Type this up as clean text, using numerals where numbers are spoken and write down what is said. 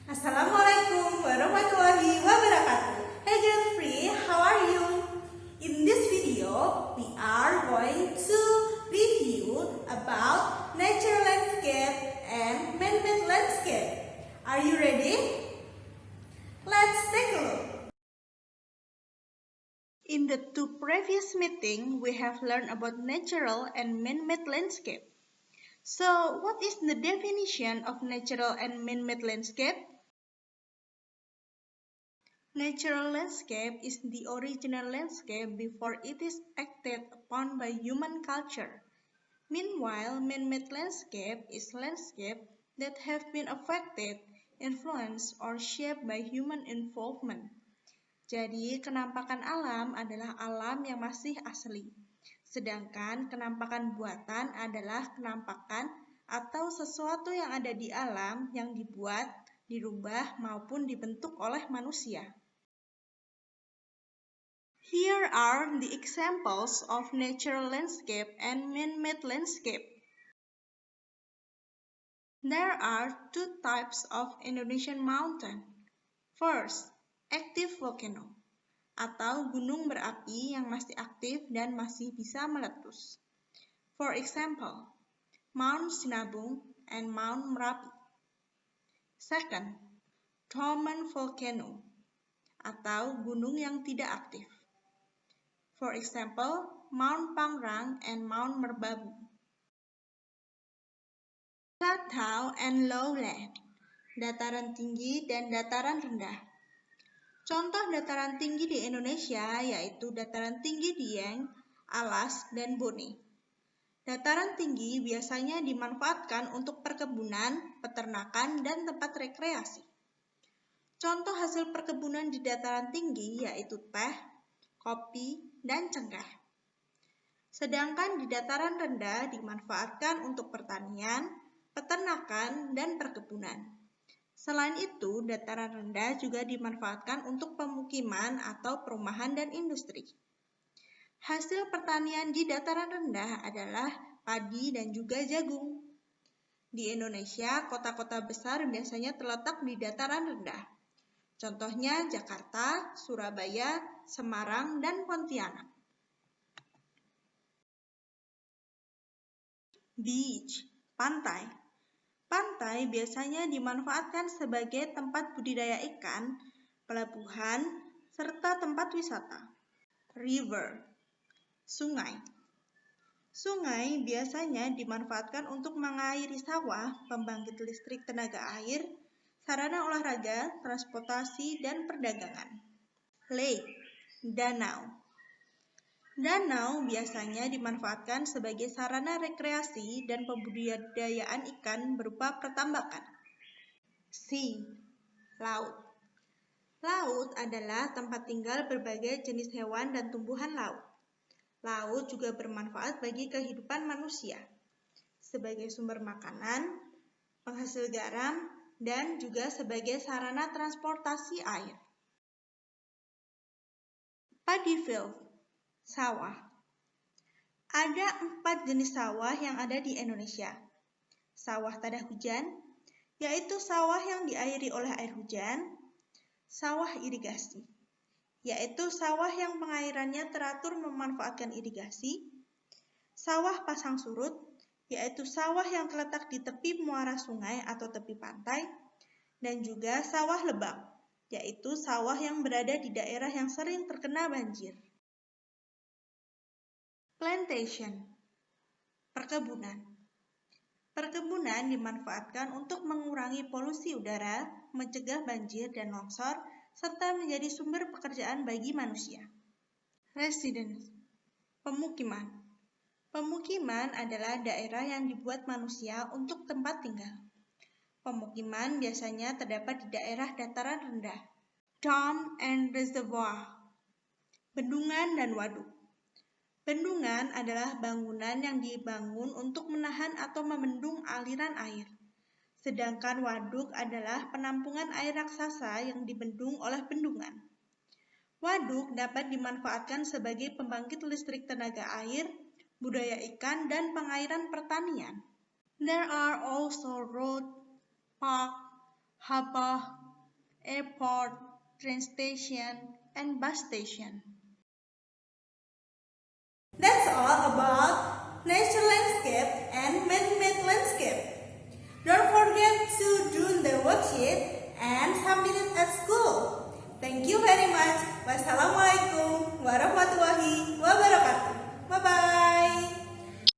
Assalamualaikum warahmatullahi wabarakatuh. Hey Jeffrey, how are you? In this video, we are going to review about nature landscape and man-made landscape. Are you ready? Let's take a look. In the two previous meetings, we have learned about natural and man-made landscape. So, what is the definition of natural and man-made landscape? Natural landscape is the original landscape before it is acted upon by human culture. Meanwhile, man-made landscape is landscape that have been affected, influenced, or shaped by human involvement. Jadi, kenampakan alam adalah alam yang masih asli. Sedangkan kenampakan buatan adalah kenampakan atau sesuatu yang ada di alam yang dibuat, dirubah, maupun dibentuk oleh manusia. Here are the examples of natural landscape and man-made landscape. There are two types of Indonesian mountain. First, active volcano, atau gunung berapi yang masih aktif dan masih bisa meletus. For example, Mount Sinabung and Mount Merapi. Second, dormant volcano, atau gunung yang tidak aktif. For example, Mount Pangrang and Mount Merbabu. Plateau and lowland, dataran tinggi dan dataran rendah. Contoh dataran tinggi di Indonesia yaitu dataran tinggi Dieng, Alas, dan Bone. Dataran tinggi biasanya dimanfaatkan untuk perkebunan, peternakan, dan tempat rekreasi. Contoh hasil perkebunan di dataran tinggi yaitu teh, kopi, dan cengkeh. Sedangkan di dataran rendah dimanfaatkan untuk pertanian, peternakan, dan perkebunan. Selain itu, dataran rendah juga dimanfaatkan untuk pemukiman atau perumahan dan industri. Hasil pertanian di dataran rendah adalah padi dan juga jagung. Di Indonesia, kota-kota besar biasanya terletak di dataran rendah. Contohnya Jakarta, Surabaya, Semarang, dan Pontianak. Beach, pantai. Pantai biasanya dimanfaatkan sebagai tempat budidaya ikan, pelabuhan, serta tempat wisata. River, sungai. Sungai biasanya dimanfaatkan untuk mengairi sawah, pembangkit listrik tenaga air, sarana olahraga, transportasi, dan perdagangan. Lake, danau. Danau biasanya dimanfaatkan sebagai sarana rekreasi dan pembudidayaan ikan berupa pertambakan. Sea, laut. Laut adalah tempat tinggal berbagai jenis hewan dan tumbuhan laut. Laut juga bermanfaat bagi kehidupan manusia, sebagai sumber makanan, penghasil garam, dan juga sebagai sarana transportasi air. Paddy field, sawah. Ada 4 jenis sawah yang ada di Indonesia. Sawah tada hujan, yaitu sawah yang diairi oleh air hujan. Sawah irigasi, yaitu sawah yang pengairannya teratur memanfaatkan irigasi. Sawah pasang surut, yaitu sawah yang terletak di tepi muara sungai atau tepi pantai, dan juga sawah lebak, yaitu sawah yang berada di daerah yang sering terkena banjir. Plantation, perkebunan. Perkebunan dimanfaatkan untuk mengurangi polusi udara, mencegah banjir dan longsor, serta menjadi sumber pekerjaan bagi manusia. Residence, pemukiman. Pemukiman adalah daerah yang dibuat manusia untuk tempat tinggal. Pemukiman biasanya terdapat di daerah dataran rendah. Dam and reservoir, bendungan dan waduk. Bendungan adalah bangunan yang dibangun untuk menahan atau membendung aliran air. Sedangkan waduk adalah penampungan air raksasa yang dibendung oleh bendungan. Waduk dapat dimanfaatkan sebagai pembangkit listrik tenaga air, budaya ikan, dan pengairan pertanian. There are also road, park, harbor, airport, train station, and bus station. That's all about nature landscape and man-made landscape. Don't forget to do the worksheet and submit it at school. Thank you very much. Wassalamualaikum warahmatullahi wabarakatuh. Bye-bye.